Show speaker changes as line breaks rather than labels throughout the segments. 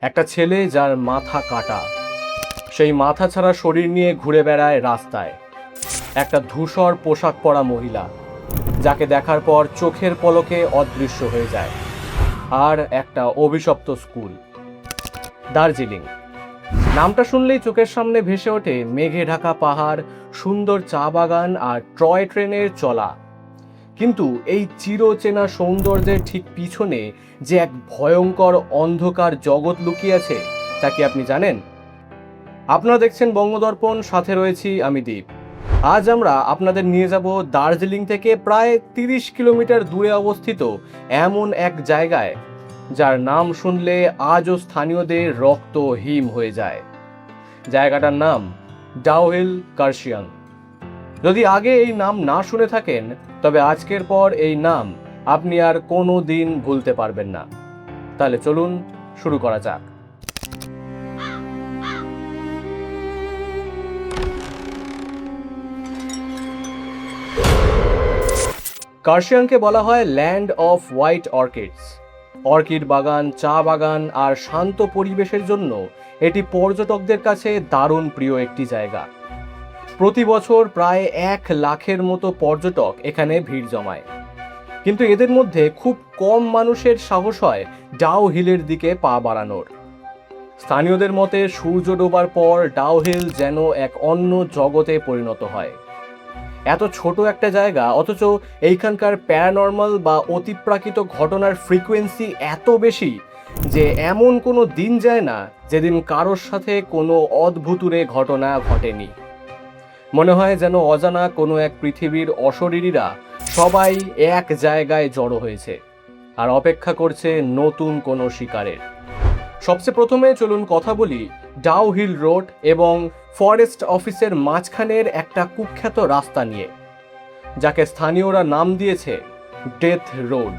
একটা ছেলে যার মাথা কাটা, সেই মাথা ছাড়া শরীর নিয়ে ঘুরে বেড়ায় রাস্তায়। একটা ধূসর পোশাক পরা মহিলা, যাকে দেখার পর চোখের পলকে অদৃশ্য হয়ে যায়। আর একটা অভিশপ্ত স্কুল। দার্জিলিং নামটা শুনলেই চোখের সামনে ভেসে ওঠে মেঘে ঢাকা পাহাড়, সুন্দর চা বাগান আর টয় ট্রেনের চলা। কিন্তু এই চিরচেনা সৌন্দর্যের ঠিক পিছনে যে এক ভয়ঙ্কর অন্ধকার জগৎ লুকিয়ে আছে, তা কি আপনি জানেন? আপনারা দেখছেন বঙ্গদর্পণ, সাথে রয়েছি আমি দীপ। আজ আমরা আপনাদের নিয়ে যাব দার্জিলিং থেকে প্রায় 30 কিলোমিটার দূরে অবস্থিত এমন এক জায়গায়, যার নাম শুনলে আজও স্থানীয়দের রক্ত হিম হয়ে যায়। জায়গাটার নাম ডাউহিল কার্শিয়াং। যদি আগে এই নাম না শুনে থাকেন, তবে আজকের পর এই নাম আপনি আর কোনো দিন ভুলতে পারবেন না। তাহলে চলুন শুরু করা যাক। কার্শিয়াংকে বলা হয় land off white orchids. Orchid বাগান, চা বাগান আর শান্ত পরিবেশের জন্য এটি পর্যটকদের কাছে দারুণ প্রিয় একটি জায়গা। প্রতি বছর প্রায় 1 লাখের মতো পর্যটক এখানে ভিড় জমায়। কিন্তু এদের মধ্যে খুব কম মানুষের সাহস হয় ডাউহিলের দিকে পা বাড়ানোর। স্থানীয়দের মতে সূর্য ডোবার পর ডাউহিল যেন এক অন্য জগতে পরিণত হয়। এত ছোট একটা জায়গা, অথচ এইখানকার প্যারানর্মাল বা অতিপ্রাকৃত ঘটনার ফ্রিকোয়েন্সি এত বেশি যে এমন কোনো দিন যায় না যেদিন কারোর সাথে কোনো অদ্ভুতুড়ে ঘটনা ঘটেনি। মনে হয় যেন অজানা কোনো এক পৃথিবীর অশরীরীরা সবাই এক জায়গায় জড়ো হয়েছে আর অপেক্ষা করছে নতুন কোনো শিকারের। সবচেয়ে প্রথমে চলুন কথা বলি ডাউহিল রোড এবং ফরেস্ট অফিসের মাঝখানের একটা কুখ্যাত রাস্তা নিয়ে, যাকে স্থানীয়রা নাম দিয়েছে ডেথ রোড।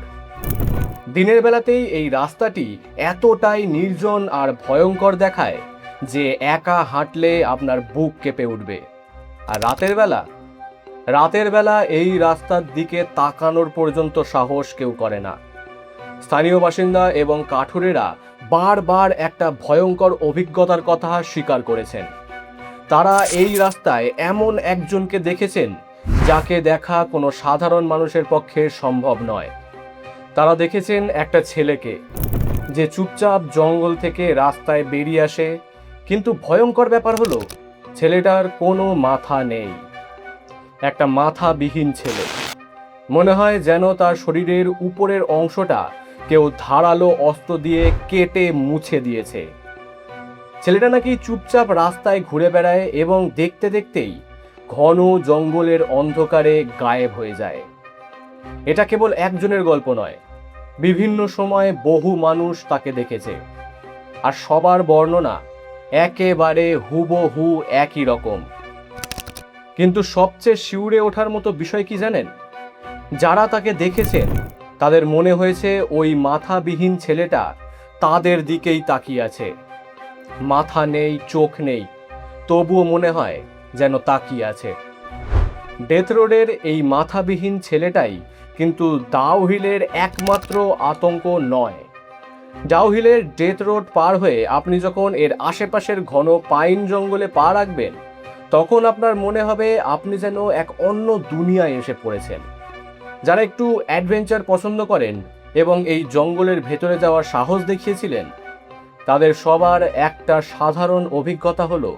দিনের বেলাতেই এই রাস্তাটি এতটাই নির্জন আর ভয়ঙ্কর দেখায় যে একা হাঁটলে আপনার বুক কেঁপে উঠবে। আর রাতের বেলা এই রাস্তার দিকে তাকানোর পর্যন্ত সাহস কেউ করে না। স্থানীয় বাসিন্দা এবং কাঠুরেরা বারবার একটা ভয়ঙ্কর অভিজ্ঞতার কথা স্বীকার করেছেন। তারা এই রাস্তায় এমন একজনকে দেখেছেন যাকে দেখা কোনো সাধারণ মানুষের পক্ষে সম্ভব নয়। তারা দেখেছেন একটা ছেলেকে, যে চুপচাপ জঙ্গল থেকে রাস্তায় বেরিয়ে আসে। কিন্তু ভয়ঙ্কর ব্যাপার হলো, ছেলেটার কোনো মাথা নেই। একটা মাথাবিহীন ছেলে। মনে হয় যেন তার শরীরের উপরের অংশটা কেউ ধারালো অস্ত্র দিয়ে কেটে মুছে দিয়েছে। ছেলেটা নাকি চুপচাপ রাস্তায় ঘুরে বেড়ায় এবং দেখতে দেখতেই ঘন জঙ্গলের অন্ধকারে গায়েব হয়ে যায়। এটা কেবল একজনের গল্প নয়, বিভিন্ন সময়ে বহু মানুষ তাকে দেখেছে, আর সবার বর্ণনা একেবারে হুবহু একই রকম। কিন্তু সবচেয়ে শিউরে ওঠার মতো বিষয় কি জানেন? যারা তাকে দেখেছেন তাদের মনে হয়েছে ওই মাথাবিহীন ছেলেটা তাদের দিকেই তাকিয়ে আছে। মাথা নেই, চোখ নেই, তবুও মনে হয় যেন তাকিয়ে আছে। ডেথ রোডের এই মাথাবিহীন ছেলেটাই কিন্তু ডাউহিলের একমাত্র আতঙ্ক নয়। ডাউহিলের ডেথ রোড পার হয়ে আপনি যখন এর আশেপাশের ঘন পাইন জঙ্গলে পা রাখবেন, তখন আপনার মনে হবে আপনি যেন এক অন্য দুনিয়ায় এসে পড়েছেন। যারা একটু অ্যাডভেঞ্চার পছন্দ করেন এবং এই জঙ্গলের ভেতরে যাওয়ার সাহস দেখিয়েছিলেন, তাদের সবার একটা সাধারণ অভিজ্ঞতা হলো,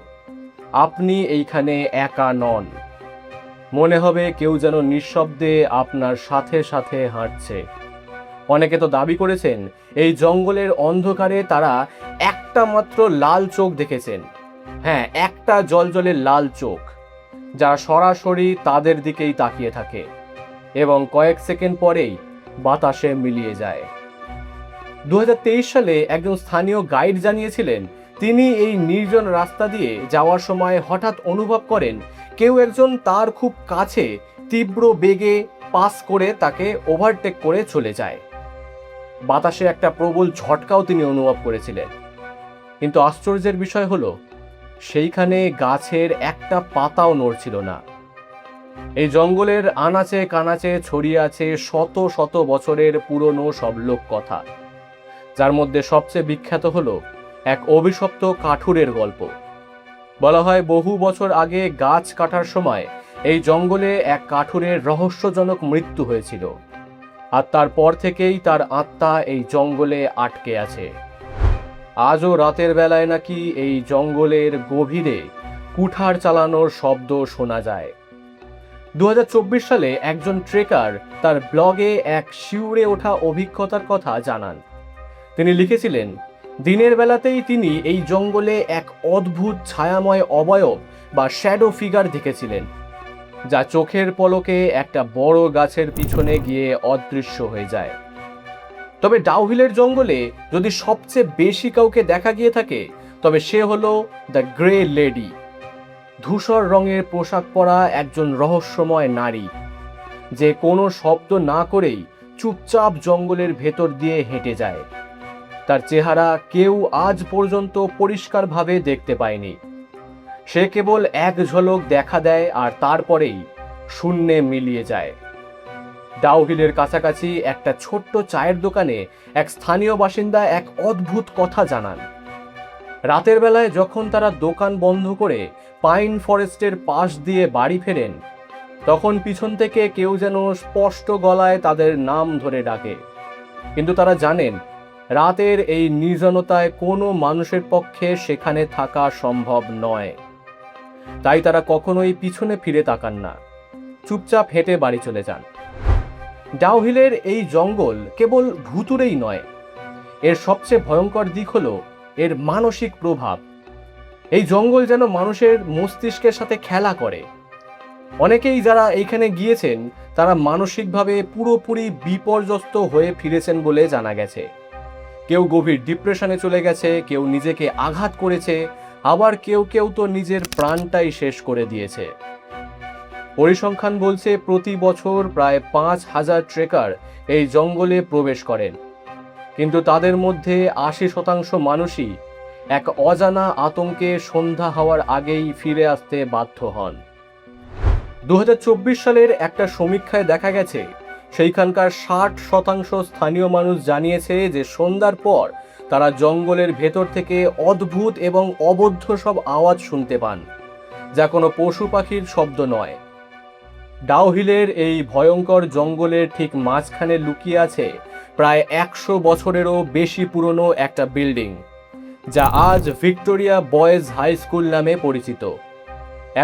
আপনি এইখানে একা নন। মনে হবে কেউ যেন নিঃশব্দে আপনার সাথে সাথে হাঁটছে। অনেকে তো দাবি করেছেন এই জঙ্গলের অন্ধকারে তারা একটা মাত্র লাল চোখ দেখেছেন। হ্যাঁ, একটা জলজলে লাল চোখ, যা সরাসরি তাদের দিকেই তাকিয়ে থাকে এবং কয়েক সেকেন্ড পরেই বাতাসে মিলিয়ে যায়। 2023 সালে একজন স্থানীয় গাইড জানিয়েছিলেন, তিনি এই নির্জন রাস্তা দিয়ে যাওয়ার সময় হঠাৎ অনুভব করেন কেউ একজন তার খুব কাছে তীব্র বেগে পাস করে তাকে ওভারটেক করে চলে যায়। বাতাসে একটা প্রবল ঝটকাও তিনি অনুভব করেছিলেন। কিন্তু আশ্চর্যের বিষয় হলো, সেইখানে গাছের একটা পাতাও নড়ছিল না। এই জঙ্গলের আনাচে কানাচে ছড়িয়ে আছে শত শত বছরের পুরনো সব লোককথা, যার মধ্যে সবচেয়ে বিখ্যাত হলো এক অভিশপ্ত কাঠুরের গল্প। বলা হয় বহু বছর আগে গাছ কাটার সময় এই জঙ্গলে এক কাঠুরের রহস্যজনক মৃত্যু হয়েছিল, আর তারপর থেকেই তার আত্মা এই জঙ্গলে আটকে আছে। আজও রাতের বেলায় নাকি এই জঙ্গলের গভীরে কুঠার চালানোর শব্দ শোনা যায়। 2024 সালে একজন ট্রেকার তার ব্লগে এক শিউরে ওঠা অভিজ্ঞতার কথা জানান। তিনি লিখেছিলেন, দিনের বেলাতেই তিনি এই জঙ্গলে এক অদ্ভুত ছায়াময় অবয়ব বা শ্যাডো ফিগার দেখেছিলেন, যা চোখের পলকে একটা বড় গাছের পিছনে গিয়ে অদৃশ্য হয়ে যায়। তবে ডাউহিলের জঙ্গলে যদি সবচেয়ে বেশি কাউকে দেখা গিয়ে থাকে, তবে সে হলো দ্য গ্রে লেডি, ধূসর রঙের পোশাক পরা একজন রহস্যময় নারী, যে কোনো শব্দ না করেই চুপচাপ জঙ্গলের ভেতর দিয়ে হেঁটে যায়। তার চেহারা কেউ আজ পর্যন্ত পরিষ্কারভাবে দেখতে পায়নি। সে কেবল এক ঝলক দেখা দেয় আর তারপরেই শূন্যে মিলিয়ে যায়। ডাউহিলের কাছাকাছি একটা ছোট্ট চায়ের দোকানে এক স্থানীয় বাসিন্দা এক অদ্ভুত কথা জানান। রাতের বেলায় যখন তারা দোকান বন্ধ করে পাইন ফরেস্টের পাশ দিয়ে বাড়ি ফেরেন, তখন পিছন থেকে কেউ যেন স্পষ্ট গলায় তাদের নাম ধরে ডাকে। কিন্তু তারা জানেন রাতের এই নির্জনতায় কোনো মানুষের পক্ষে সেখানে থাকা সম্ভব নয়। তাই তারা কখনোই পিছনে ফিরে তাকান না, চুপচাপ হেঁটে বাড়ি চলে যান। ডাউহিলের এই জঙ্গল কেবল ভুতুড়েই নয়, এর সবচেয়ে ভয়ঙ্কর দিক হলো এর মানসিক প্রভাব। এই জঙ্গল যেন মানুষের মস্তিষ্কের সাথে খেলা করে। অনেকেই যারা এইখানে গিয়েছেন তারা মানসিকভাবে পুরোপুরি বিপর্যস্ত হয়ে ফিরেছেন বলে জানা গেছে। কেউ গভীর ডিপ্রেশনে চলে গেছে, কেউ নিজেকে আঘাত করেছে, আবার কেউ কেউ তো নিজের প্রাণটাই শেষ করে দিয়েছে। পরিসংখ্যান বলছে প্রতি বছর প্রায় 5,000 ট্রেকার এই জঙ্গলে প্রবেশ করেন, কিন্তু তাদের মধ্যে 80% মানুষই এক অজানা আতঙ্কে সন্ধ্যা হওয়ার আগেই ফিরে আসতে বাধ্য হন। 2024 সালের একটা সমীক্ষায় দেখা গেছে সেইখানকার 60% স্থানীয় মানুষ জানিয়েছে যে সন্ধ্যার পর তারা জঙ্গলের ভেতর থেকে অদ্ভুত এবং অবদ্ধ সব আওয়াজ শুনতে পান, যা কোনো পশু পাখির শব্দ নয়। ডাউহিলের এই ভয়ঙ্কর জঙ্গলের ঠিক মাঝখানে লুকিয়ে আছে প্রায় 100 বছরেরও বেশি পুরনো একটা বিল্ডিং, যা আজ ভিক্টোরিয়া বয়েজ হাই স্কুল নামে পরিচিত।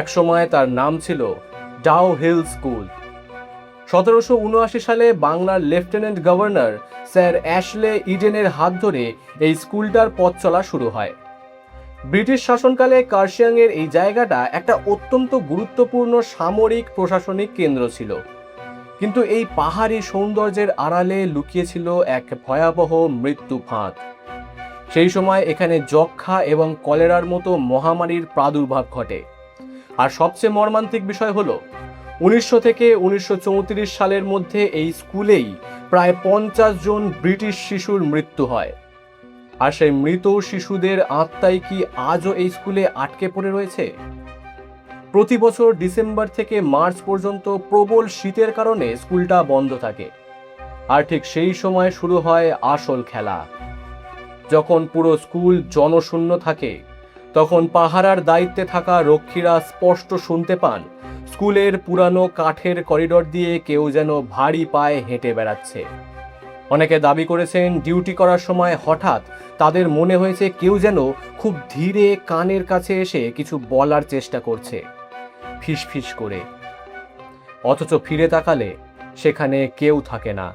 একসময় তার নাম ছিল ডাউহিল স্কুল। 1779 সালে বাংলার লেফটেন্যান্ট গভর্নর স্যার অ্যাশলে ইডেনের হাত ধরে এই স্কুলটার পথ চলা শুরু হয়। ব্রিটিশ শাসনকালে কার্শিয়াংয়ের এই জায়গাটা একটা অত্যন্ত গুরুত্বপূর্ণ সামরিক প্রশাসনিক কেন্দ্র ছিল, কিন্তু এই পাহাড়ি সৌন্দর্যের আড়ালে লুকিয়েছিল এক ভয়াবহ মৃত্যু ফাঁদ। সেই সময় এখানে যক্ষ্মা এবং কলেরার মতো মহামারীর প্রাদুর্ভাব ঘটে। আর সবচেয়ে মর্মান্তিক বিষয় হলো 1900 থেকে 1934 সালের মধ্যে এই স্কুলেই প্রায় 50 জন ব্রিটিশ শিশুর মৃত্যু হয়। আর সেই মৃত শিশুদের আত্মাই কি আজও এই স্কুলে আটকে পড়ে রয়েছে? প্রতি বছর ডিসেম্বর থেকে মার্চ পর্যন্ত প্রবল শীতের কারণে স্কুলটা বন্ধ থাকে। আর ঠিক সেই সময় শুরু হয় আসল খেলা। যখন পুরো স্কুল জনশূন্য থাকে, তখন পাহারার দায়িত্বে থাকা রক্ষীরা স্পষ্ট শুনতে পান স্কুলের পুরানো কাঠের করিডর দিয়ে কেউ যেন ভারী পায়ে হেঁটে বেড়াচ্ছে। অনেকে দাবি করেছেন ডিউটি করার সময় হঠাৎ তাদের মনে হয়েছে কেউ যেন খুব ধীরে কানের কাছে এসে কিছু বলার চেষ্টা করছে, ফিসফিস করে। অথচ ফিরে তাকালে সেখানে কেউ থাকে না।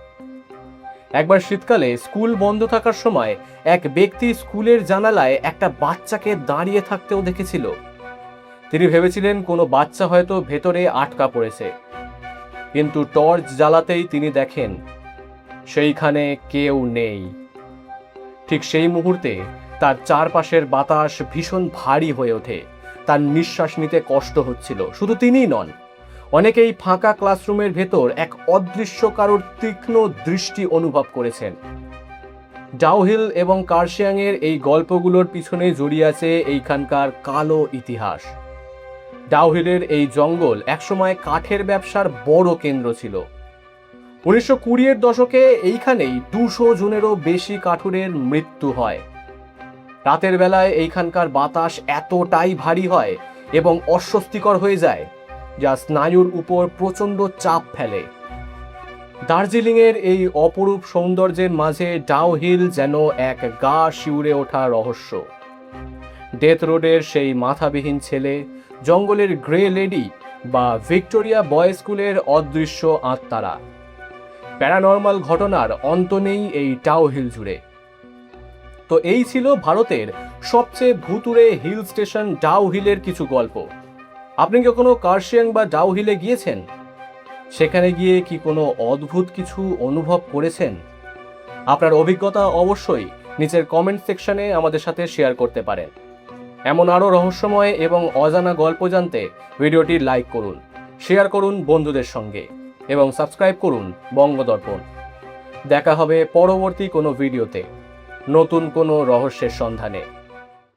একবার শীতকালে স্কুল বন্ধ থাকার সময় এক ব্যক্তি স্কুলের জানালায় একটা বাচ্চাকে দাঁড়িয়ে থাকতেও দেখেছিল। তিনি ভেবেছিলেন কোনো বাচ্চা হয়তো ভেতরে আটকা পড়েছে, কিন্তু টর্চ জ্বালাতেই তিনি দেখেন সেইখানে কেউ নেই। ঠিক সেই মুহূর্তে তার চারপাশের বাতাস ভীষণ ভারী হয়ে ওঠে, তার নিঃশ্বাস নিতে কষ্ট হচ্ছিল। শুধু তিনিই নন, অনেকেই ফাঁকা ক্লাসরুমের ভেতর এক অদৃশ্য কারোর তীক্ষ্ণ দৃষ্টি অনুভব করেছেন। ডাউহিল এবং কার্শিয়াংয়ের এই গল্পগুলোর পিছনে জড়িয়ে আছে এইখানকার কালো ইতিহাস। ডাউহিলের এই জঙ্গল একসময় কাঠের ব্যবসার বড় কেন্দ্র ছিল। 1920-এর দশকে এইখানেই 200 জনেরও বেশি কাঠুরের মৃত্যু হয়। রাতের বেলায় এইখানকার বাতাস এতটাই ভারী হয় এবং অস্বস্তিকর হয়ে যায় যা স্নায়ুর উপর প্রচণ্ড চাপ ফেলে। দার্জিলিংয়ের এই অপরূপ সৌন্দর্যের মাঝে ডাউহিল যেন এক গা শিউরে ওঠা রহস্য। ডেথ রোডের সেই মাথাবিহীন ছেলে, জঙ্গলের গ্রে লেডি বা ভিক্টোরিয়া বয়েজ স্কুলের অদৃশ্য আত্মারা, প্যারানর্মাল ঘটনার অন্ত নেই এই ডাউহিল জুড়ে। তো এই ছিল ভারতের সবচেয়ে ভুতুড়ে হিল স্টেশন ডাউহিলের কিছু গল্প। আপনি কি কখনো কার্শিয়াং বা ডাউহিলে গিয়েছেন? সেখানে গিয়ে কি কোনো অদ্ভুত কিছু অনুভব করেছেন? আপনার অভিজ্ঞতা অবশ্যই নিচের কমেন্ট সেকশনে আমাদের সাথে শেয়ার করতে পারেন। এমন আরও রহস্যময় এবং অজানা গল্প জানতে ভিডিওটি লাইক করুন, শেয়ার করুন বন্ধুদের সঙ্গে এবং সাবস্ক্রাইব করুন বঙ্গদর্পণ। দেখা হবে পরবর্তী কোনো ভিডিওতে নতুন কোনো রহস্যের সন্ধানে।